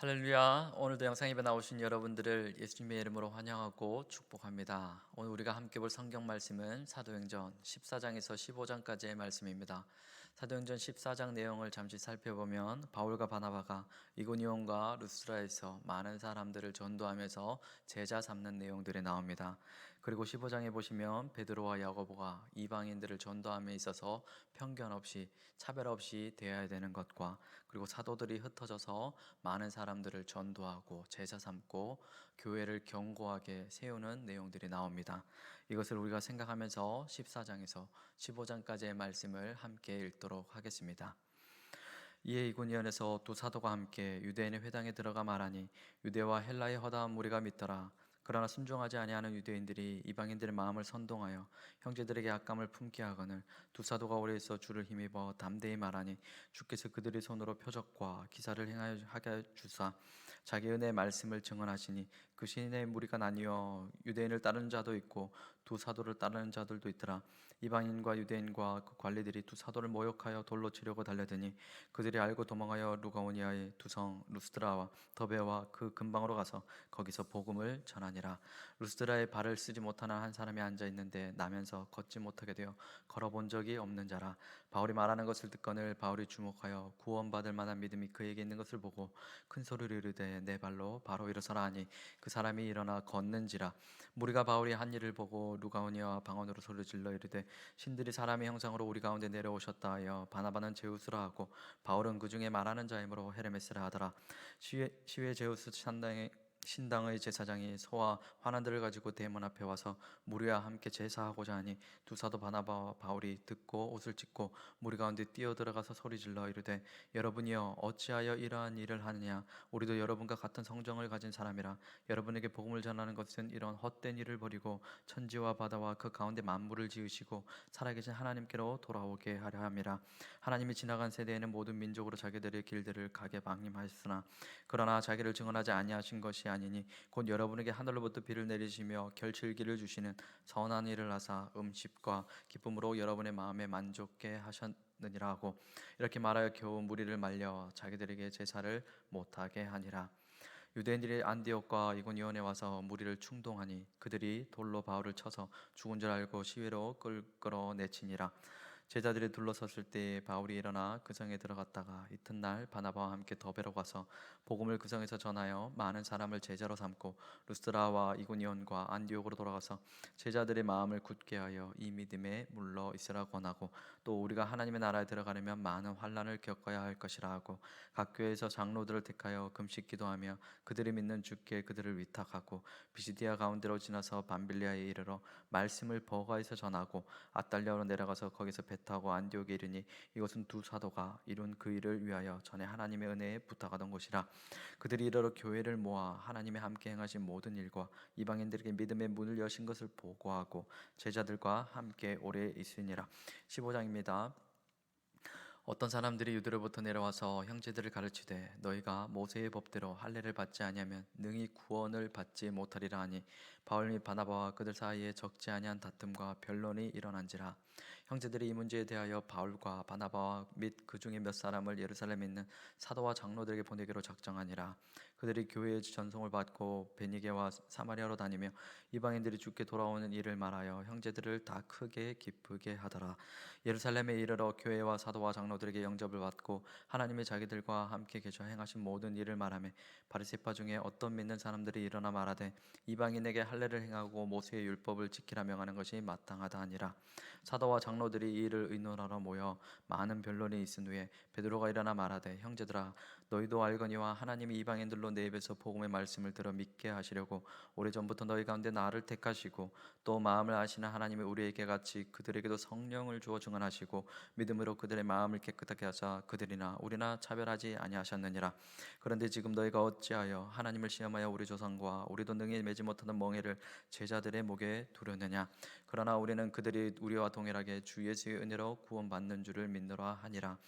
할렐루야. 오늘도 영상 예배 나오신 여러분들을 예수님의 이름으로 환영하고 축복합니다. 오늘 우리가 함께 볼 성경 말씀은 사도행전 14장에서 15장까지의 말씀입니다. 사도행전 14장 내용을 잠시 살펴보면 바울과 바나바가 이고니온과 루스드라에서 많은 사람들을 전도하면서 제자 삼는 내용들이 나옵니다. 그리고 15장에 보시면 베드로와 야고보가 이방인들을 전도함에 있어서 편견 없이 차별 없이 대해야 되는 것과, 그리고 사도들이 흩어져서 많은 사람들을 전도하고 제자 삼고 교회를 견고하게 세우는 내용들이 나옵니다. 이것을 우리가 생각하면서 14장에서 15장까지의 말씀을 함께 읽도록 하겠습니다. 이에 이고니온에서 두 사도가 함께 유대인의 회당에 들어가 말하니, 유대와 헬라의 허다한 무리가 믿더라. 그러나 순종하지 아니하는 유대인들이 이방인들의 마음을 선동하여 형제들에게 악감을 품게 하거늘 두 사도가 오래 있어 주를 힘입어 담대히 말하니, 주께서 그들의 손으로 표적과 기사를 행하여 하게 주사 자기 은혜의 말씀을 증언하시니, 그 시인의 무리가 나뉘어 유대인을 따르는 자도 있고 두 사도를 따르는 자들도 있더라. 이방인과 유대인과 그 관리들이 두 사도를 모욕하여 돌로 치려고 달려드니, 그들이 알고 도망하여 루가오니아의 두성 루스드라와 더베와 그 근방으로 가서 거기서 복음을 전하니라. 루스드라에 발을 쓰지 못하는 한 사람이 앉아 있는데 나면서 걷지 못하게 되어 걸어본 적이 없는 자라. 바울이 말하는 것을 듣거늘 바울이 주목하여 구원받을 만한 믿음이 그에게 있는 것을 보고 큰 소리로 이르되 내 발로 바로 일어서라 하니, 그 사람이 일어나 걷는지라. 무리가 바울이 한 일을 보고 루가오니아와 방언으로 소리를 질러 이르되, 신들이 사람의 형상으로 우리 가운데 내려오셨다 하여 바나바는 제우스라 하고 바울은 그 중에 말하는 자이므로 헤르메스라 하더라. 시외 제우스 신당의 제사장이 소와 환환들을 가지고 대문 앞에 와서 무리와 함께 제사하고자 하니, 두 사도 바나바와 바울이 듣고 옷을 찢고 무리 가운데 뛰어들어가서 소리질러 이르되, 여러분이여 어찌하여 이러한 일을 하느냐? 우리도 여러분과 같은 성정을 가진 사람이라. 여러분에게 복음을 전하는 것은 이런 헛된 일을 버리고 천지와 바다와 그 가운데 만물을 지으시고 살아계신 하나님께로 돌아오게 하려 함이라. 하나님이 지나간 세대에는 모든 민족으로 자기들의 길들을 가게 방임하였으나, 그러나 자기를 증언하지 아니하신 것이 아니니 곧 여러분에게 하늘로부터 비를 내리시며 결실기를 주시는 선한 일을 하사 음식과 기쁨으로 여러분의 마음에 만족게 하셨느니라 하고, 이렇게 말하여 겨우 무리를 말려 자기들에게 제사를 못하게 하니라. 유대인들이 안디옥과 이고니온에 와서 무리를 충동하니, 그들이 돌로 바울을 쳐서 죽은 줄 알고 시외로 끌어내치니라. 제자들이 둘러섰을 때 바울이 일어나 그 성에 들어갔다가 이튿날 바나바와 함께 더베로 가서 복음을 그 성에서 전하여 많은 사람을 제자로 삼고, 루스드라와 이고니온과 안디옥으로 돌아가서 제자들의 마음을 굳게 하여 이 믿음에 물러 있으라 권하고, 또 우리가 하나님의 나라에 들어가려면 많은 환난을 겪어야 할 것이라 하고, 각 교회에서 장로들을 택하여 금식 기도하며 그들이 믿는 주께 그들을 위탁하고, 비시디아 가운데로 지나서 밤빌리아에 이르러 말씀을 버가에서 전하고, 아달랴로 내려가서 거기서 배 타고 안디옥에 이르니, 이것은 두 사도가 이룬 그 일을 위하여 전에 하나님의 은혜에 부탁하던 곳이라. 그들이 이르러 교회를 모아 하나님의 함께 행하신 모든 일과 이방인들에게 믿음의 문을 여신 것을 보고하고 제자들과 함께 오래 있으니라. 15장입니다. 어떤 사람들이 유대로부터 내려와서 형제들을 가르치되, 너희가 모세의 법대로 할례를 받지 아니하면 능히 구원을 받지 못하리라 하니, 바울 및 바나바와 그들 사이에 적지 아니한 다툼과 변론이 일어난지라. 형제들이 이 문제에 대하여 바울과 바나바와 및 그 중에 몇 사람을 예루살렘에 있는 사도와 장로들에게 보내기로 작정하니라. 그들이 교회의 전송을 받고 베니게와 사마리아로 다니며 이방인들이 주께 돌아오는 일을 말하여 형제들을 다 크게 기쁘게 하더라. 예루살렘에 이르러 교회와 사도와 장로들에게 영접을 받고 하나님의 자기들과 함께 계셔 행하신 모든 일을 말하며, 바리새파 중에 어떤 믿는 사람들이 일어나 말하되, 이방인에게 할례를 행하고 모세의 율법을 지키라 명하는 것이 마땅하다 하니라. 사도와 장로들이 이 일을 의논하러 모여 많은 변론이 있은 후에 베드로가 일어나 말하되, 형제들아, 너희도 알거니와 하나님이 이방인들로 내 입에서 복음의 말씀을 들어 믿게 하시려고 오래전부터 너희 가운데 나를 택하시고, 또 마음을 아시는 하나님이 우리에게 같이 그들에게도 성령을 주어 증언하시고 믿음으로 그들의 마음을 깨끗하게 하사 그들이나 우리나 차별하지 아니하셨느니라. 그런데 지금 너희가 어찌하여 하나님을 시험하여 우리 조상과 우리도 능히 매지 못하는 멍에를 제자들의 목에 두려느냐? 그러나 우리는 그들이 우리와 동일하게 주 예수의 은혜로 구원받는 줄을 믿노라 하니라.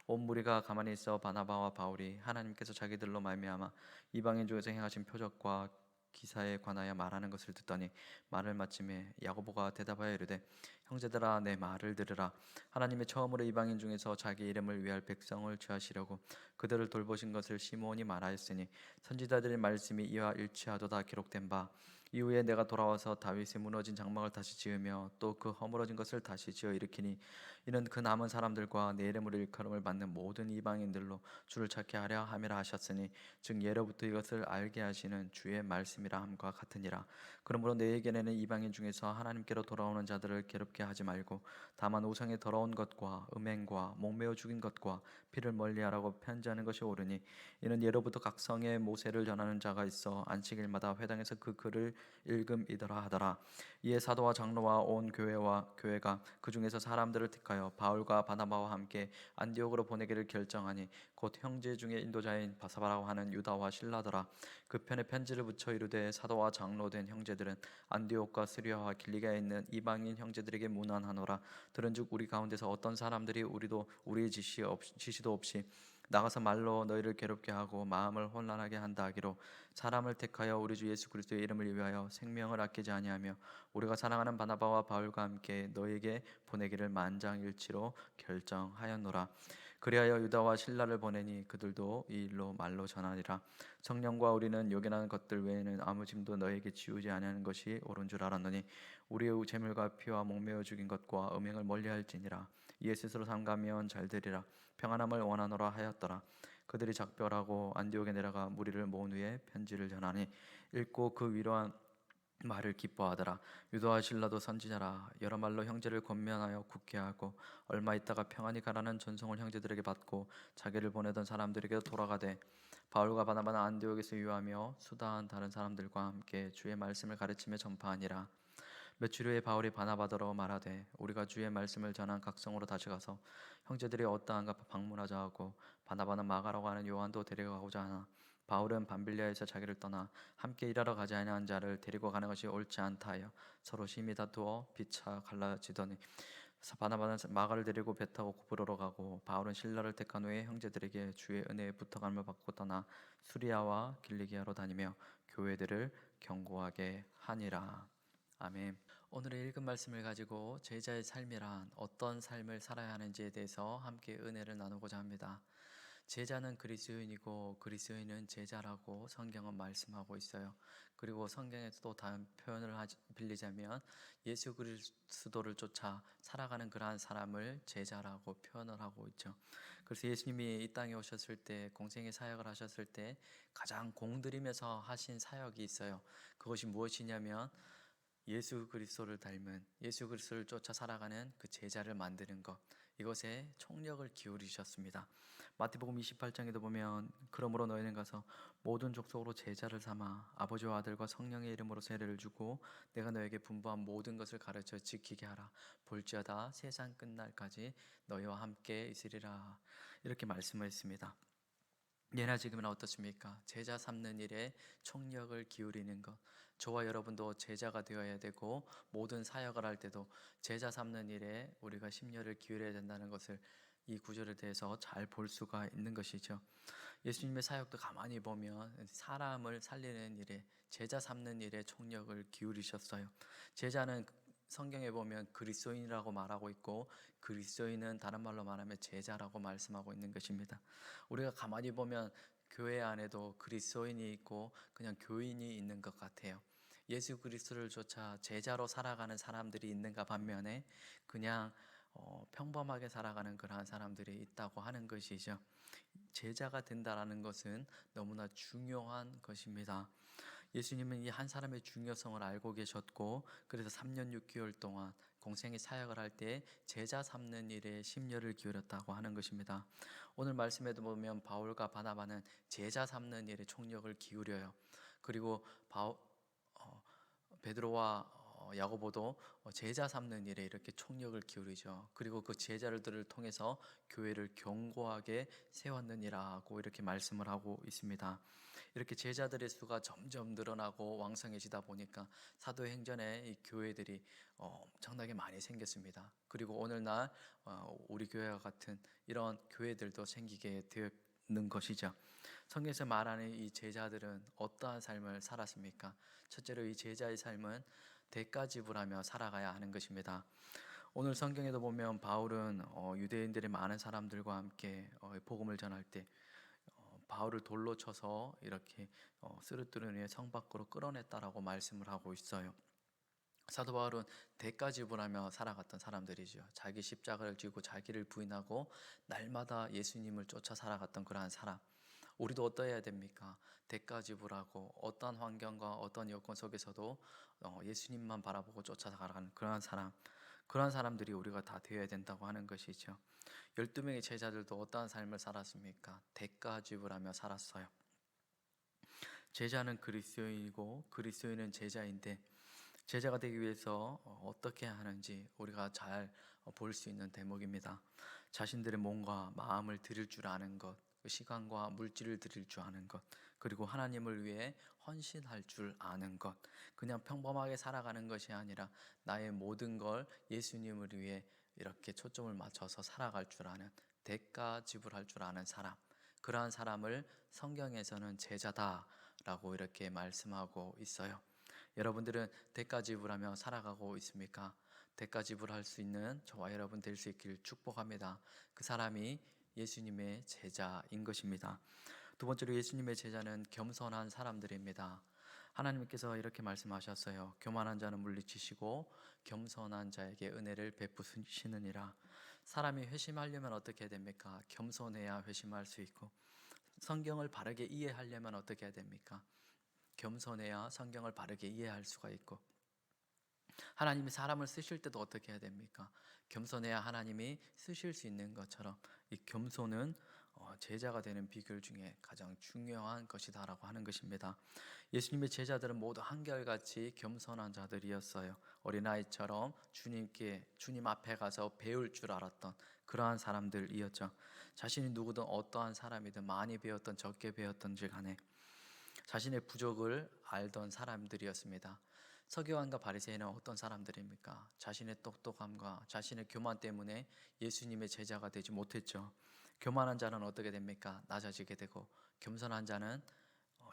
온 무리가 가만히 있어 바나바와 바울이 하나님께서 자기들로 말미암아 이방인 중에서 행하신 표적과 기사에 관하여 말하는 것을 듣더니 말을 마침에 야고보가 대답하여 이르되 형제들아 내 말을 들으라. 하나님의 처음으로 이방인 중에서 자기 이름을 위할 백성을 취하시려고 그들을 돌보신 것을 시므온이 말하였으니 선지자들의 말씀이 이와 일치하도다 기록된 바 이후에 내가 돌아와서 다윗의 무너진 장막을 다시 지으며 또 그 허물어진 것을 다시 지어 일으키니 이는 그 남은 사람들과 내 이름으로 일컬음을 받는 모든 이방인들로 주를 찾게 하려 함이라 하셨으니 즉 예로부터 이것을 알게 하시는 주의 말씀이라 함과 같으니라. 그러므로 너희에게는 이방인 중에서 하나님께로 돌아오는 자들을 괴롭게 하지 말고 다만 우상의 더러운 것과 음행과 목매어 죽인 것과 피를 멀리하라고 편지하는 것이 옳으니 이는 예로부터 각 성에 모세를 전하는 자가 있어 안식일마다 회당에서 그 글을 읽음이더라 하더라. 이에 사도와 장로와 온 교회가 그 중에서 사람들을 택하여 바울과 바나바와 함께 안디옥으로 보내기를 결정하니 곧 형제 중에 인도자인 바사바라고 하는 유다와 실라더라. 그 편에 편지를 붙여 이르되 사도와 장로 된 형제들은 안디옥과 스리아와 길리가에 있는 이방인 형제들에게 문안하노라. 들은즉 우리 가운데서 어떤 사람들이 우리도 우리의 지시도 없이 나가서 말로 너희를 괴롭게 하고 마음을 혼란하게 한다 하기로 사람을 택하여 우리 주 예수 그리스도의 이름을 위하여 생명을 아끼지 아니하며 우리가 사랑하는 바나바와 바울과 함께 너희에게 보내기를 만장일치로 결정하였노라. 그리하여 유다와 실라를 보내니 그들도 이 일로 말로 전하니라. 성령과 우리는 요긴한 것들 외에는 아무 짐도 너희에게 지우지 아니하는 것이 옳은 줄 알았노니 우리의 재물과 피와 목매어 죽인 것과 음행을 멀리할지니라. 이에 스스로 삼가면 잘되리라. 평안함을 원하노라 하였더라. 그들이 작별하고 안디옥에 내려가 무리를 모은 후에 편지를 전하니 읽고 그 위로한 말을 기뻐하더라. 유다와 실라도 선지자라 여러 말로 형제를 권면하여 굳게 하고 얼마 있다가 평안히 가라는 전송을 형제들에게 받고 자기를 보내던 사람들에게 돌아가되 바울과 바나바는 안디옥에서 유하며 수다한 다른 사람들과 함께 주의 말씀을 가르치며 전파하니라. 며칠 후에 바울이 바나바더러 말하되 우리가 주의 말씀을 전한 각성으로 다시 가서 형제들이 어떠한가 방문하자 하고 바나바는 마가라고 하는 요한도 데려가고자 하나 바울은 밤빌리아에서 자기를 떠나 함께 일하러 가지 아니한 자를 데리고 가는 것이 옳지 않다 하여 서로 심히 다투어 피차 갈라지더니 바나바는 마가를 데리고 배 타고 고브로로 가고 바울은 실라를 택한 후에 형제들에게 주의 은혜에 붙어감을 받고 떠나 수리아와 길리기아로 다니며 교회들을 경고하게 하니라. 아멘. 오늘의 읽은 말씀을 가지고 제자의 삶이란 어떤 삶을 살아야 하는지에 대해서 함께 은혜를 나누고자 합니다. 제자는 그리스도인이고 그리스도인은 제자라고 성경은 말씀하고 있어요. 그리고 성경에서 또 다른 표현을 빌리자면 예수 그리스도를 쫓아 살아가는 그러한 사람을 제자라고 표현을 하고 있죠. 그래서 예수님이 이 땅에 오셨을 때 공생의 사역을 하셨을 때 가장 공들이면서 하신 사역이 있어요. 그것이 무엇이냐면 예수 그리스도를 닮은 예수 그리스도를 쫓아 살아가는 그 제자를 만드는 것, 이것에 총력을 기울이셨습니다. 마태복음 28장에도 보면 그러므로 너희는 가서 모든 족속으로 제자를 삼아 아버지와 아들과 성령의 이름으로 세례를 주고 내가 너에게 분부한 모든 것을 가르쳐 지키게 하라. 볼지어다 세상 끝날까지 너희와 함께 있으리라. 이렇게 말씀하셨습니다. 예나 지금은 어떻습니까? 제자 삼는 일에 총력을 기울이는 것. 저와 여러분도 제자가 되어야 되고 모든 사역을 할 때도 제자 삼는 일에 우리가 심려를 기울여야 된다는 것을 이 구절에 대해서 잘 볼 수가 있는 것이죠. 예수님의 사역도 가만히 보면 사람을 살리는 일에 제자 삼는 일에 총력을 기울이셨어요. 제자는 성경에 보면 그리스도인이라고 말하고 있고 그리스도인은 다른 말로 말하면 제자라고 말씀하고 있는 것입니다. 우리가 가만히 보면 교회 안에도 그리스도인이 있고 그냥 교인이 있는 것 같아요. 예수 그리스도를 쫓아 제자로 살아가는 사람들이 있는가 반면에 그냥 평범하게 살아가는 그러한 사람들이 있다고 하는 것이죠. 제자가 된다라는 것은 너무나 중요한 것입니다. 예수님은 이 한 사람의 중요성을 알고 계셨고 그래서 3년 6개월 동안 공생의 사역을 할 때 제자 삼는 일에 심려를 기울였다고 하는 것입니다. 오늘 말씀에도 보면 바울과 바나바는 제자 삼는 일에 총력을 기울여요. 그리고 베드로와 야고보도 제자 삼는 일에 이렇게 총력을 기울이죠. 그리고 그 제자들을 통해서 교회를 견고하게 세웠느니라고 이렇게 말씀을 하고 있습니다. 이렇게 제자들의 수가 점점 늘어나고 왕성해지다 보니까 사도행전에 이 교회들이 엄청나게 많이 생겼습니다. 그리고 오늘날 우리 교회와 같은 이런 교회들도 생기게 것이죠. 성경에서 말하는 이 제자들은 어떠한 삶을 살았습니까? 첫째로 이 제자의 삶은 대가 지불하며 살아가야 하는 것입니다. 오늘 성경에도 보면 바울은 유대인들의 많은 사람들과 함께 복음을 전할 때 바울을 돌로 쳐서 이렇게 스르뜨르니의 성 밖으로 끌어냈다라고 말씀을 하고 있어요. 사도 바울은 대가 지불하며 살아갔던 사람들이죠. 자기 십자가를 지고 자기를 부인하고 날마다 예수님을 쫓아 살아갔던 그러한 사람. 우리도 어떠해야 됩니까? 대가 지불하고 어떠한 환경과 어떠한 여건 속에서도 예수님만 바라보고 쫓아가는 그러한 사람, 그러한 사람들이 우리가 다 되어야 된다고 하는 것이죠. 12명의 제자들도 어떠한 삶을 살았습니까? 대가 지불하며 살았어요. 제자는 그리스도인이고 그리스도인은 제자인데, 제자가 되기 위해서 어떻게 하는지 우리가 잘 볼 수 있는 대목입니다. 자신들의 몸과 마음을 드릴 줄 아는 것, 그 시간과 물질을 드릴 줄 아는 것, 그리고 하나님을 위해 헌신할 줄 아는 것, 그냥 평범하게 살아가는 것이 아니라 나의 모든 걸 예수님을 위해 이렇게 초점을 맞춰서 살아갈 줄 아는, 대가 지불할 줄 아는 사람, 그러한 사람을 성경에서는 제자다라고 이렇게 말씀하고 있어요. 여러분들은 대가 지불하며 살아가고 있습니까? 대가 지불할 수 있는 저와 여러분 될 수 있기를 축복합니다. 그 사람이 예수님의 제자인 것입니다. 두 번째로 예수님의 제자는 겸손한 사람들입니다. 하나님께서 이렇게 말씀하셨어요. 교만한 자는 물리치시고 겸손한 자에게 은혜를 베푸시느니라. 사람이 회심하려면 어떻게 해야 됩니까? 겸손해야 회심할 수 있고, 성경을 바르게 이해하려면 어떻게 해야 됩니까? 겸손해야 성경을 바르게 이해할 수가 있고, 하나님이 사람을 쓰실 때도 어떻게 해야 됩니까? 겸손해야 하나님이 쓰실 수 있는 것처럼 이 겸손은 제자가 되는 비결 중에 가장 중요한 것이다라고 하는 것입니다. 예수님의 제자들은 모두 한결같이 겸손한 자들이었어요. 어린아이처럼 주님 앞에 가서 배울 줄 알았던 그러한 사람들이었죠. 자신이 누구든 어떠한 사람이든 많이 배웠던 적게 배웠던지 간에 자신의 부족을 알던 사람들이었습니다. 서기관과 바리새인은 어떤 사람들입니까? 자신의 똑똑함과 자신의 교만 때문에 예수님의 제자가 되지 못했죠. 교만한 자는 어떻게 됩니까? 낮아지게 되고, 겸손한 자는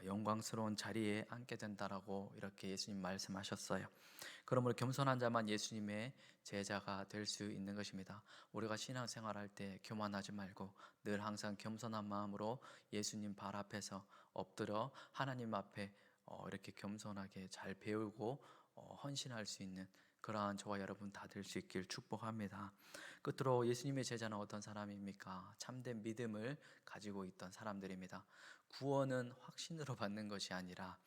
영광스러운 자리에 앉게 된다라고 이렇게 예수님 말씀하셨어요. 그러므로 겸손한 자만 예수님의 제자가 될 수 있는 것입니다. 우리가 신앙생활할 때 교만하지 말고 늘 항상 겸손한 마음으로 예수님 발 앞에서 엎드려 하나님 앞에 이렇게 겸손하게 잘 배우고 헌신할 수 있는 그러한 저와 여러분 다 될 수 있길 축복합니다. 끝으로 예수님의 제자는 어떤 사람입니까? 참된 믿음을 가지고 있던 사람들입니다. 구원은 확신으로 받는 것이 아니라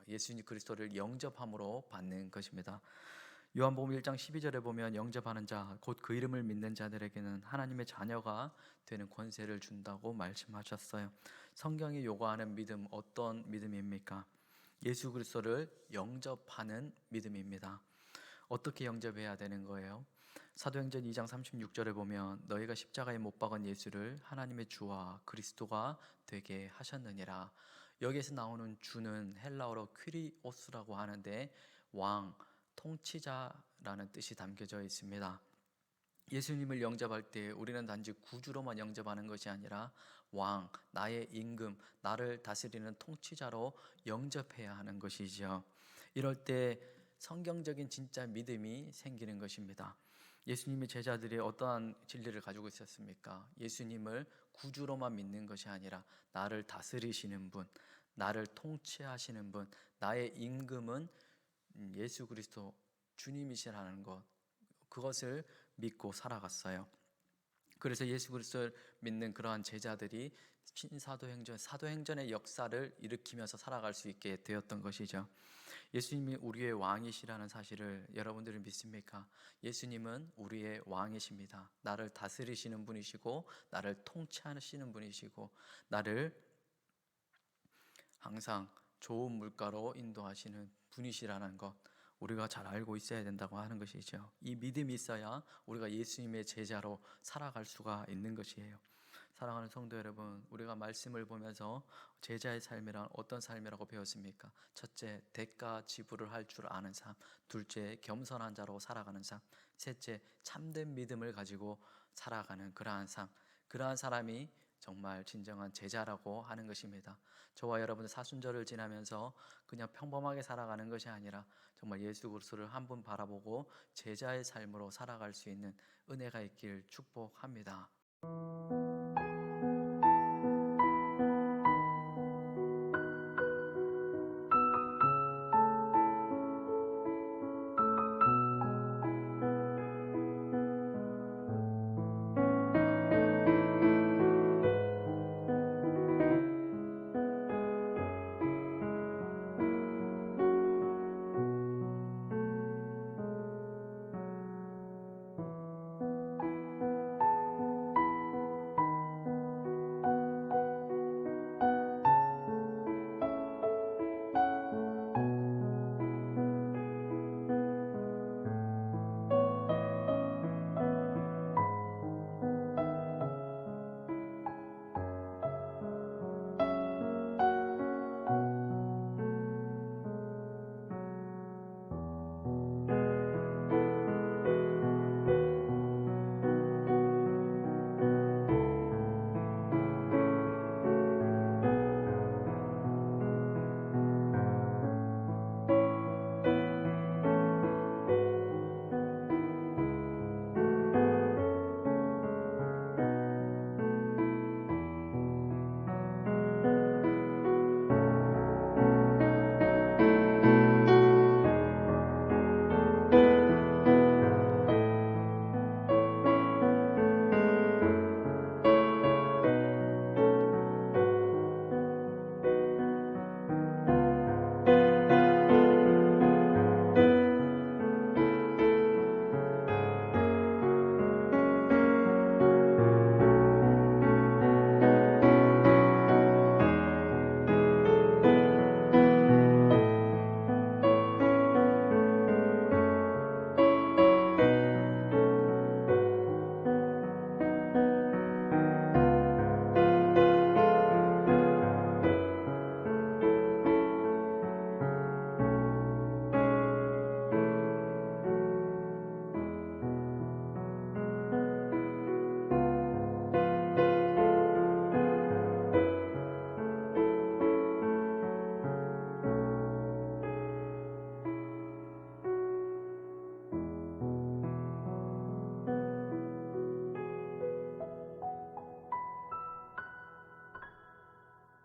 예수님 그리스도를 영접함으로 받는 것입니다. 요한복음 1장 12절에 보면 영접하는 자, 곧 그 이름을 믿는 자들에게는 하나님의 자녀가 되는 권세를 준다고 말씀하셨어요. 성경이 요구하는 믿음, 어떤 믿음입니까? 예수 그리스도를 영접하는 믿음입니다. 어떻게 영접해야 되는 거예요? 사도행전 2장 36절에 보면 너희가 십자가에 못 박은 예수를 하나님의 주와 그리스도가 되게 하셨느니라. 여기에서 나오는 주는 헬라어로 퀴리오스라고 하는데 왕, 통치자라는 뜻이 담겨져 있습니다. 예수님을 영접할 때 우리는 단지 구주로만 영접하는 것이 아니라 왕, 나의 임금, 나를 다스리는 통치자로 영접해야 하는 것이죠. 이럴 때 성경적인 진짜 믿음이 생기는 것입니다. 예수님의 제자들이 어떠한 진리를 가지고 있었습니까? 예수님을 구주로만 믿는 것이 아니라 나를 다스리시는 분, 나를 통치하시는 분, 나의 임금은 예수 그리스도 주님이시라는 것, 그것을 믿고 살아갔어요. 그래서 예수 그리스도를 믿는 그러한 제자들이 사도행전의 역사를 일으키면서 살아갈 수 있게 되었던 것이죠. 예수님이 우리의 왕이시라는 사실을 여러분들은 믿습니까? 예수님은 우리의 왕이십니다. 나를 다스리시는 분이시고 나를 통치하시는 분이시고 나를 항상 좋은 물가로 인도하시는 분이시라는 것, 우리가 잘 알고 있어야 된다고 하는 것이죠. 이 믿음이 있어야 우리가 예수님의 제자로 살아갈 수가 있는 것이에요. 사랑하는 성도 여러분, 우리가 말씀을 보면서 제자의 삶이란 어떤 삶이라고 배웠습니까? 첫째, 대가 지불을 할 줄 아는 삶. 둘째, 겸손한 자로 살아가는 삶. 셋째, 참된 믿음을 가지고 살아가는 그러한 삶. 그러한 사람이 정말 진정한 제자라고 하는 것입니다. 저와 여러분들 사순절을 지나면서 그냥 평범하게 살아가는 것이 아니라 정말 예수 그리스도를 한 분 바라보고 제자의 삶으로 살아갈 수 있는 은혜가 있길 축복합니다.